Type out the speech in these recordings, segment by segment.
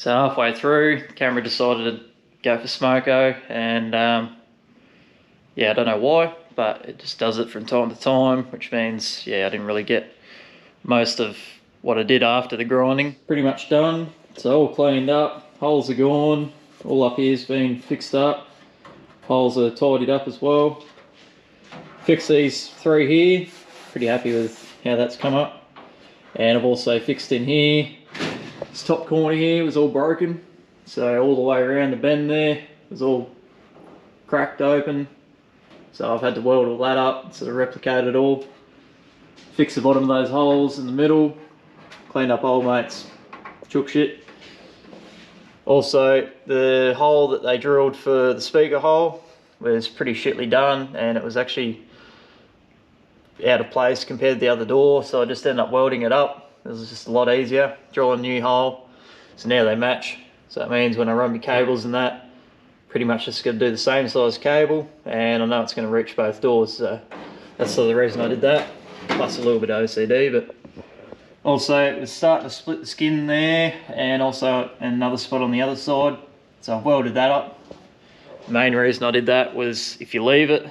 So halfway through, the camera decided to go for smoko, and yeah, I don't know why, but it just does it from time to time, which means, yeah, I didn't really get most of what I did after the grinding. Pretty much done. So all cleaned up, holes are gone, all up here's been fixed up, holes are tidied up as well. Fixed these three here, pretty happy with how that's come up. And I've also fixed in here. This top corner here was all broken, so all the way around the bend there was all cracked open. So I've had to weld all that up, sort of replicate it all. Fix the bottom of those holes in the middle, cleaned up old mate's chook shit. Also, the hole that they drilled for the speaker hole was pretty shitly done, and it was actually out of place compared to the other door, so I just ended up welding it up. It was just a lot easier, drill a new hole, so now they match. So that means when I run my cables and that, pretty much just going to do the same size cable, and I know it's going to reach both doors, so that's sort of the reason I did that, plus a little bit of OCD. But also it was starting to split the skin there, and also another spot on the other side, so I welded that up. The main reason I did that was if you leave it,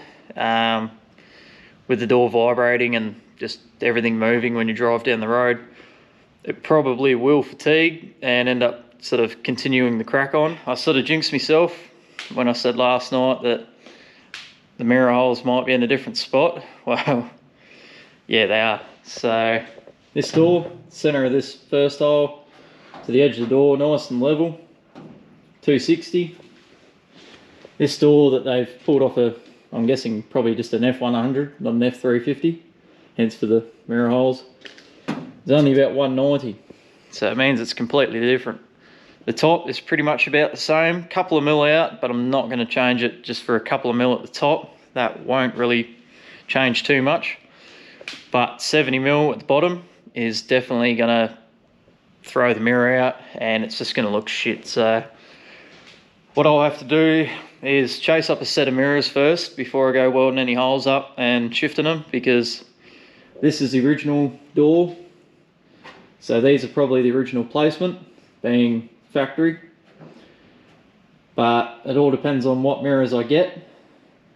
with the door vibrating and just everything moving when you drive down the road, it probably will fatigue and end up sort of continuing the crack on. I sort of jinxed myself when I said last night that the mirror holes might be in a different spot. Well, yeah, they are. So this door, center of this first hole to the edge of the door, nice and level, 260. This door that they've pulled off I'm guessing probably just an F100, not an F350, hence for the mirror holes. It's only about 190, so it means it's completely different. The top is pretty much about the same, couple of mil out, but I'm not going to change it just for a couple of mil at the top. That won't really change too much, but 70 mil at the bottom is definitely going to throw the mirror out, and it's just going to look shit. So what I'll have to do is chase up a set of mirrors first before I go welding any holes up and shifting them, because this is the original door. So these are probably the original placement, being factory. But it all depends on what mirrors I get,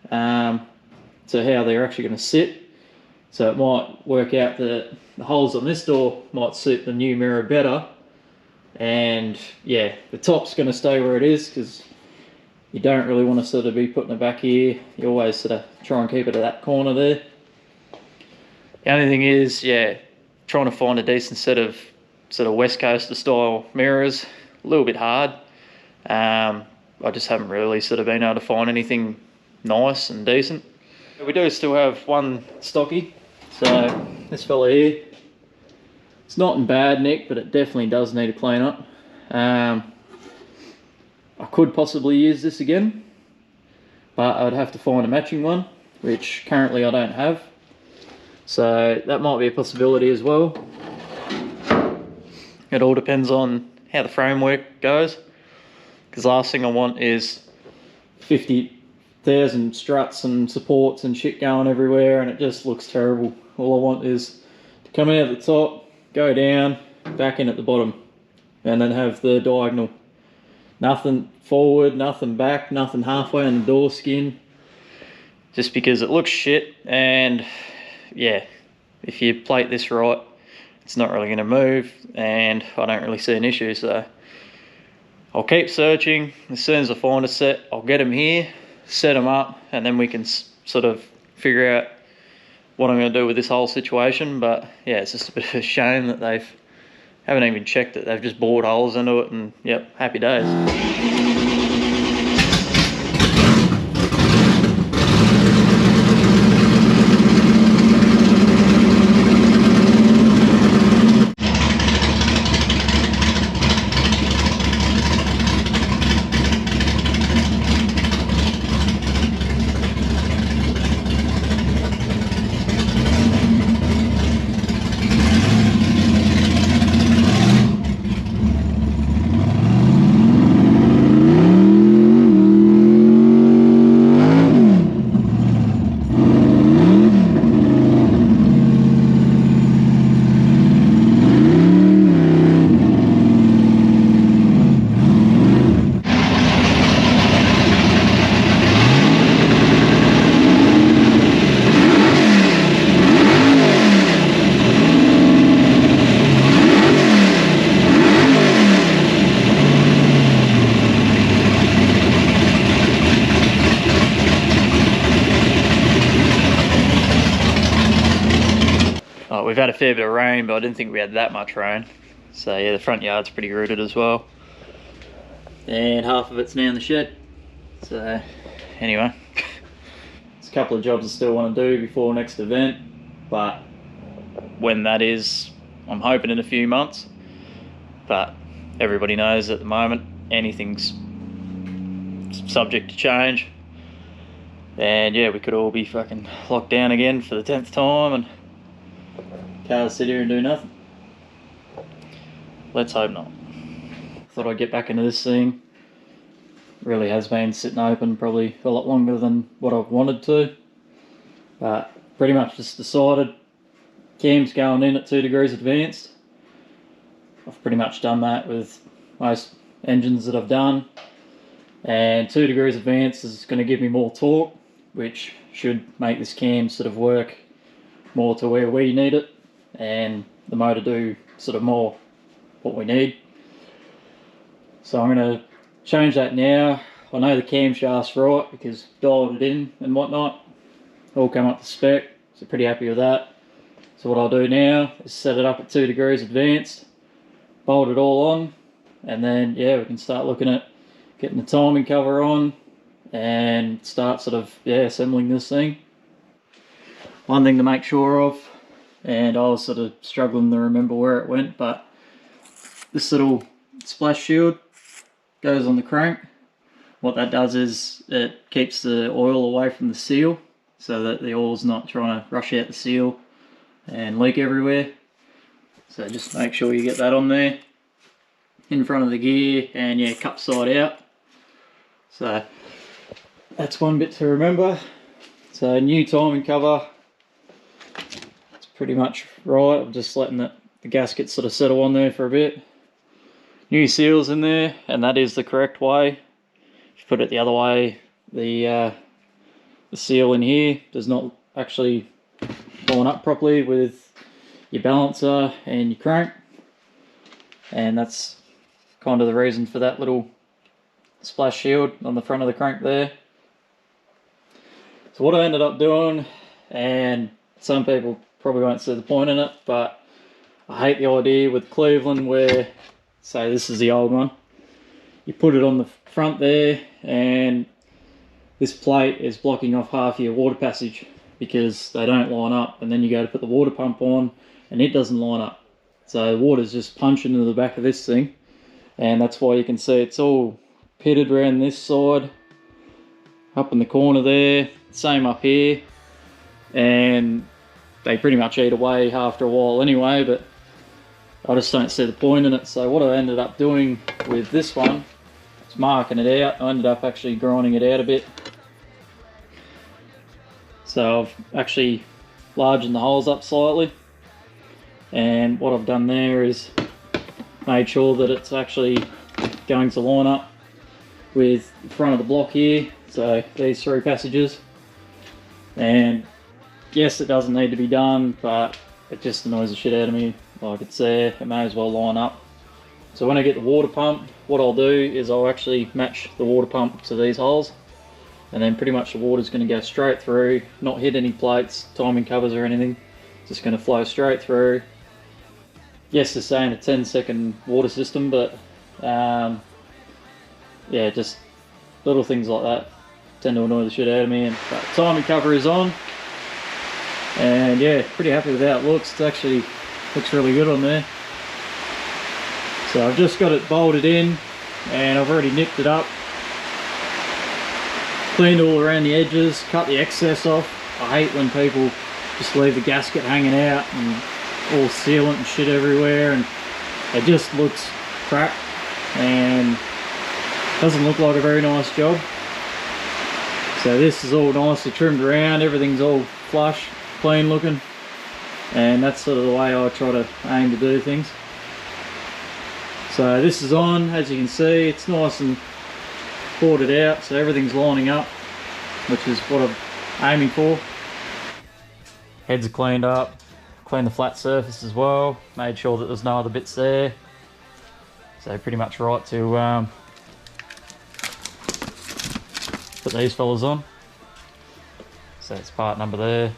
so how they're actually going to sit. So it might work out that the holes on this door might suit the new mirror better. And yeah, the top's going to stay where it is, because you don't really want to sort of be putting it back here. You always sort of try and keep it at that corner there. The only thing is, yeah, trying to find a decent set of sort of West Coaster style mirrors, a little bit hard. I just haven't really sort of been able to find anything nice and decent. We do still have one stocky, so this fella here, it's not in bad nick, but it definitely does need a clean up. I could possibly use this again, but I'd have to find a matching one, which currently I don't have. So that might be a possibility as well. It all depends on how the framework goes, because last thing I want is 50,000 struts and supports and shit going everywhere, and it just looks terrible. All I want is to come out at the top, go down, back in at the bottom, and then have the diagonal. Nothing forward, nothing back, nothing halfway on the door skin. Just because it looks shit, and yeah, if you plate this right, it's not really going to move, and I don't really see an issue. So I'll keep searching. As soon as I find a set, I'll get them here, set them up, and then we can sort of figure out what I'm going to do with this whole situation. But yeah, it's just a bit of a shame that they haven't even checked it. They've just bored holes into it, and yep, happy days. we've had a fair bit of rain, but I didn't think we had that much rain. So yeah, the front yard's pretty rooted as well. And half of it's now in the shed. So anyway, there's a couple of jobs I still want to do before next event, but when that is, I'm hoping in a few months. But everybody knows at the moment anything's subject to change. And yeah, we could all be fucking locked down again for the 10th time and cars sit here and do nothing. Let's hope not. Thought I'd get back into this thing. Really has been sitting open probably a lot longer than what I've wanted to. But pretty much just decided cam's going in at 2 degrees advanced. I've pretty much done that with most engines that I've done. And 2 degrees advanced is going to give me more torque, which should make this cam sort of work more to where we need it, and the motor do sort of more what we need. So I'm going to change that now. I know the camshaft's right because dialed it in and whatnot. All come up to spec, so pretty happy with that. So what I'll do now is set it up at 2 degrees advanced, bolt it all on, and then yeah, we can start looking at getting the timing cover on and start sort of assembling this thing. One thing to make sure of, and I was sort of struggling to remember where it went, but this little splash shield goes on the crank. What that does is it keeps the oil away from the seal so that the oil's not trying to rush out the seal and leak everywhere. So just make sure you get that on there in front of the gear, and yeah, cup side out. So that's one bit to remember. So new timing cover, it's pretty much right. I'm just letting the gasket sort of settle on there for a bit. New seals in there, and that is the correct way. If you put it the other way, the seal in here does not actually line up properly with your balancer and your crank, and that's kind of the reason for that little splash shield on the front of the crank there. So what I ended up doing, and some people probably won't see the point in it, but I hate the idea with Cleveland where, say this is the old one, you put it on the front there and this plate is blocking off half your water passage because they don't line up, and then you go to put the water pump on and it doesn't line up. So water's just punching into the back of this thing, and that's why you can see it's all pitted around this side, up in the corner there, same up here, and they pretty much eat away after a while anyway, but I just don't see the point in it. So what I ended up doing with this one is marking it out. I ended up actually grinding it out a bit. So I've actually largened the holes up slightly, and what I've done there is made sure that it's actually going to line up with the front of the block here, so these 3 passages. And yes, it doesn't need to be done, but it just annoys the shit out of me. Like it's there, it may as well line up. So when I get the water pump, what I'll do is I'll actually match the water pump to these holes, and then pretty much the water's going to go straight through, not hit any plates, timing covers or anything. It's just going to flow straight through. Yes, they're saying a 10-second water system, but yeah, just little things like that tend to annoy the shit out of me. And but timing cover is on, and yeah, pretty happy with how it looks. It actually looks really good on there. So I've just got it bolted in, and I've already nicked it up, cleaned all around the edges, cut the excess off. I hate when people just leave the gasket hanging out and all sealant and shit everywhere, and it just looks crap and doesn't look like a very nice job. So this is all nicely trimmed around, everything's all flush, clean looking, and that's sort of the way I try to aim to do things. So this is on, as you can see, it's nice and corded out, so everything's lining up, which is what I'm aiming for. Heads are cleaned up, cleaned the flat surface as well, made sure that there's no other bits there. So pretty much right to put these fellas on. So it's part number there.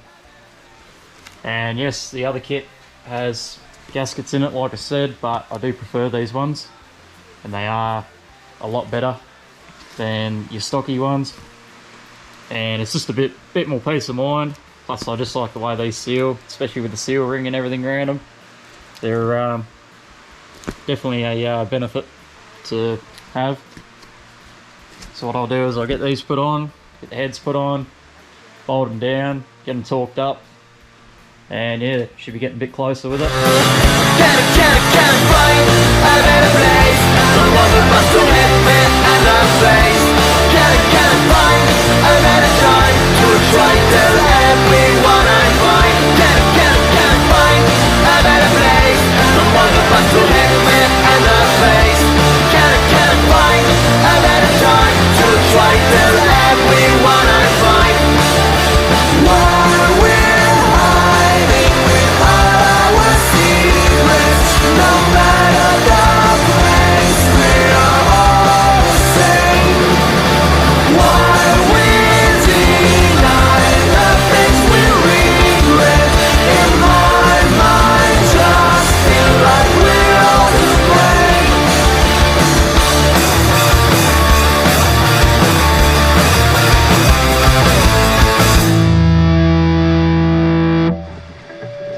And yes, the other kit has gaskets in it, like I said, but I do prefer these ones, and they are a lot better than your stocky ones, and it's just a bit more peace of mind. Plus I just like the way they seal, especially with the seal ring and everything around them. They're definitely a benefit to have. So what I'll do is I'll get these put on, get the heads put on, bolt them down, get them torqued up, and yeah, should be getting a bit closer with it.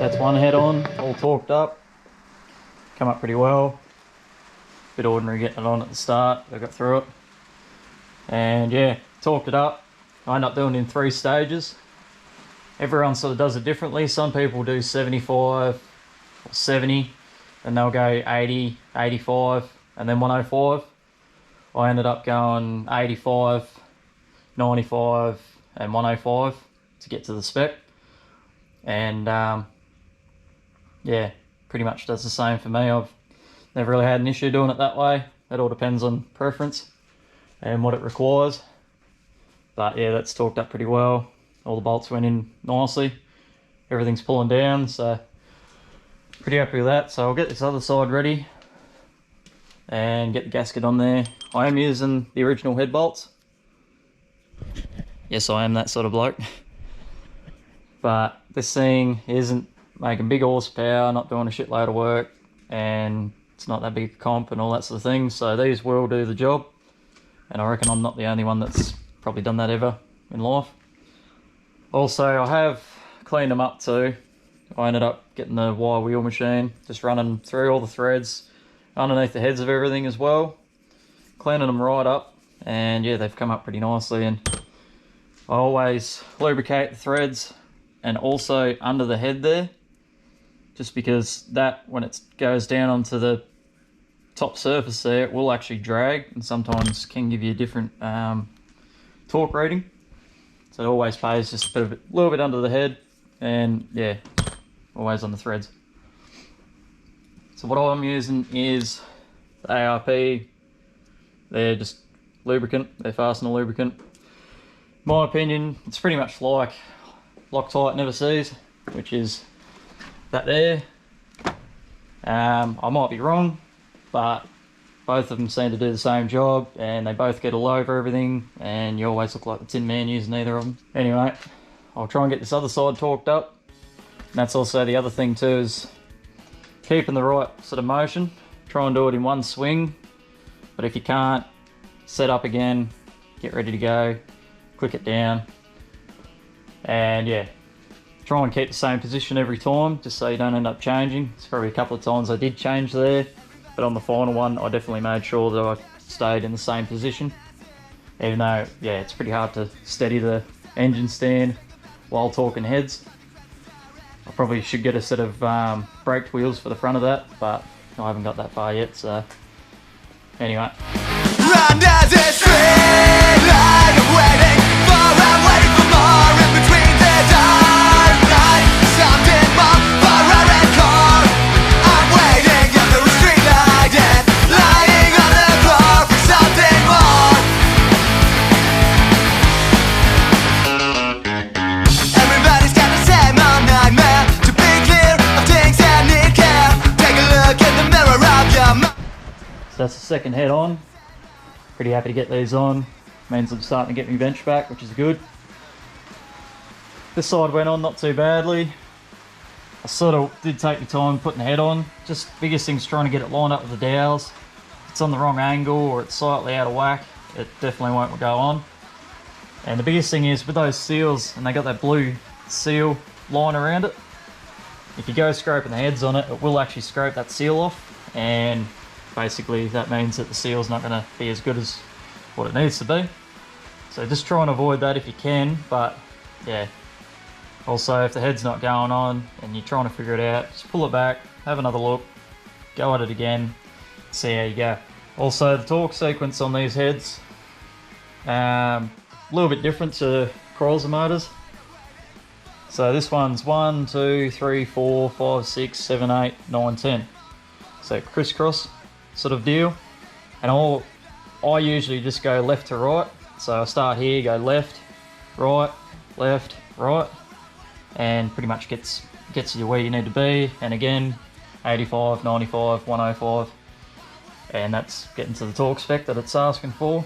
That's one head on, all torqued up, come up pretty well. Bit ordinary getting it on at the start, I got through it. And yeah, torqued it up. I end up doing it in 3 stages. Everyone sort of does it differently. Some people do 75 or 70, and they'll go 80, 85, and then 105. I ended up going 85, 95, and 105 to get to the spec. And yeah, pretty much does the same for me. I've never really had an issue doing it that way. It all depends on preference and what it requires. But yeah, that's torqued up pretty well. All the bolts went in nicely. Everything's pulling down, so pretty happy with that. So I'll get this other side ready and get the gasket on there. I am using the original head bolts. Yes, I am that sort of bloke. But this thing isn't making big horsepower, not doing a shitload of work, and it's not that big a comp and all that sort of thing, so these will do the job. And I reckon I'm not the only one that's probably done that ever in life. Also, I have cleaned them up too. I ended up getting the wire wheel machine, just running through all the threads underneath the heads of everything as well, cleaning them right up, and yeah, they've come up pretty nicely. And I always lubricate the threads and also under the head there, just because that, when it goes down onto the top surface there, it will actually drag and sometimes can give you a different torque rating. So it always pays just a little bit under the head, and yeah, always on the threads. So what I'm using is the ARP. They're just lubricant, they're fastener lubricant. In my opinion, it's pretty much like Loctite Never Sees, which is that there. I might be wrong, but both of them seem to do the same job, and they both get all over everything, and you always look like the Tin Man using either of them. Anyway, I'll try and get this other side torqued up. And that's also the other thing too, is keeping the right sort of motion. Try and do it in one swing, but if you can't, set up again, get ready to go, click it down, and yeah, try and keep the same position every time, just so you don't end up changing. It's probably a couple of times I did change there, but on the final one I definitely made sure that I stayed in the same position, even though yeah, it's pretty hard to steady the engine stand while torquing heads. I probably should get a set of braked wheels for the front of that, but I haven't got that far yet, so anyway. Run down the street like I'm waiting for more in between the dark night. Something more for a record. I'm waiting under a street light and lying on the floor for something more. Everybody's got the same old nightmare. To be clear of things that need care. Take a look in the mirror of your mind. So that's the second head on. Pretty happy to get these on. Means I'm starting to get my bench back, which is good. This side went on not too badly. I sort of did take my time putting the head on. Just biggest thing's trying to get it lined up with the dowels. If it's on the wrong angle or it's slightly out of whack, it definitely won't go on. And the biggest thing is with those seals, and they got that blue seal line around it, if you go scraping the heads on it, it will actually scrape that seal off, and basically that means that the seal's not going to be as good as what it needs to be. So just try and avoid that if you can, but yeah. Also, if the head's not going on and you're trying to figure it out, just pull it back, have another look, go at it again, see how you go. Also, the torque sequence on these heads, a little bit different to Chrysler motors. So this one's 1, 2, 3, 4, 5, 6, 7, 8, 9, 10. So crisscross sort of deal. And I usually just go left to right. So I start here, go left, right, and pretty much gets you where you need to be. And again, 85, 95, 105, and that's getting to the torque spec that it's asking for.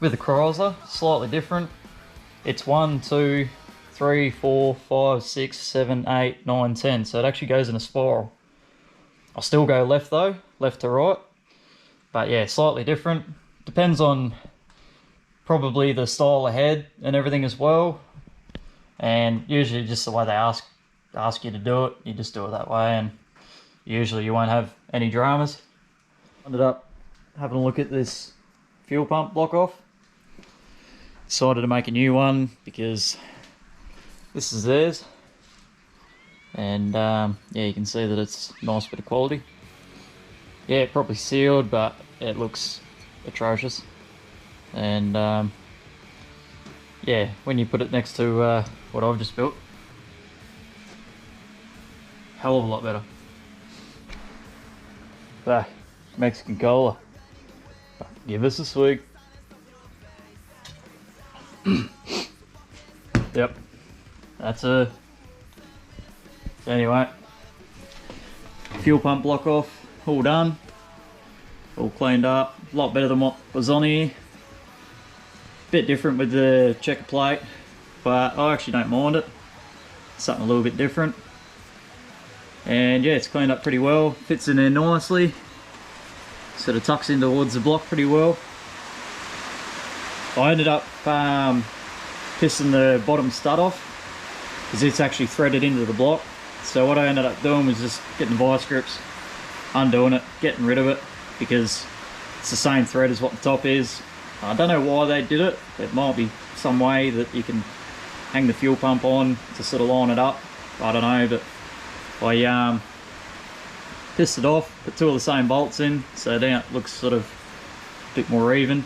With the Chrysler, slightly different. It's 1, 2, 3, 4, 5, 6, 7, 8, 9, 10. So it actually goes in a spiral. I'll still go left though, left to right. But yeah, slightly different. Depends on probably the style of head and everything as well. And usually just the way they ask you to do it, you just do it that way, and usually you won't have any dramas. Ended up having a look at this fuel pump block off. Decided to make a new one because this is theirs. And yeah, you can see that it's a nice bit of quality. Yeah, probably sealed, but it looks atrocious. And yeah, when you put it next to what I've just built, hell of a lot better. Ah, Mexican cola. Give us a swig. Yep, that's a. Anyway, fuel pump block off, all done, all cleaned up. A lot better than what was on here. Bit different with the checker plate, but I actually don't mind it. Something a little bit different. And yeah, it's cleaned up pretty well. Fits in there nicely. Sort of tucks in towards the block pretty well. I ended up pissing the bottom stud off because it's actually threaded into the block. So what I ended up doing was just getting the vice grips, undoing it, getting rid of it, because it's the same thread as what the top is. I don't know why they did it. It might be some way that you can hang the fuel pump on to sort of line it up. I don't know, but I pissed it off, put two of the same bolts in, so now it looks sort of a bit more even.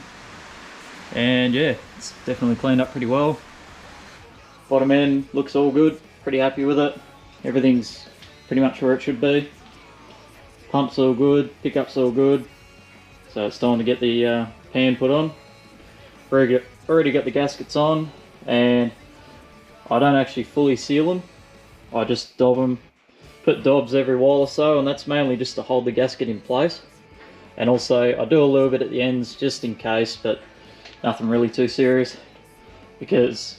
And yeah, it's definitely cleaned up pretty well. Bottom end looks all good, pretty happy with it. Everything's pretty much where it should be. Pump's all good, pickup's all good. So it's time to get the pan put on. Already got the gaskets on, and I don't actually fully seal them. I just dob them, put dobs every while or so, and that's mainly just to hold the gasket in place. And also I do a little bit at the ends just in case, but nothing really too serious, because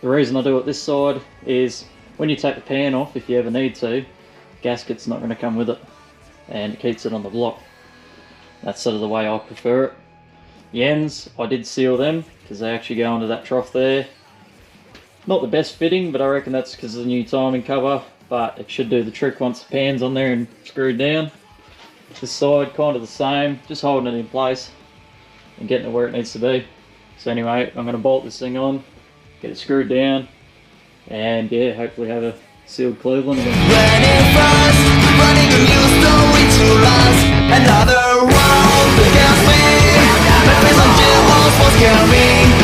the reason I do it this side is when you take the pan off, if you ever need to, gasket's not going to come with it, and it keeps it on the block. That's sort of the way I prefer it. The ends, I did seal them because they actually go into that trough there. Not the best fitting, but I reckon that's because of the new timing cover, but it should do the trick once the pan's on there and screwed down. This side, kind of the same, just holding it in place and getting it where it needs to be. So anyway, I'm going to bolt this thing on, get it screwed down, and yeah, hopefully have a sealed Cleveland. Running fast, running a new story to last. Another world against me. My face on jail walls will scare me.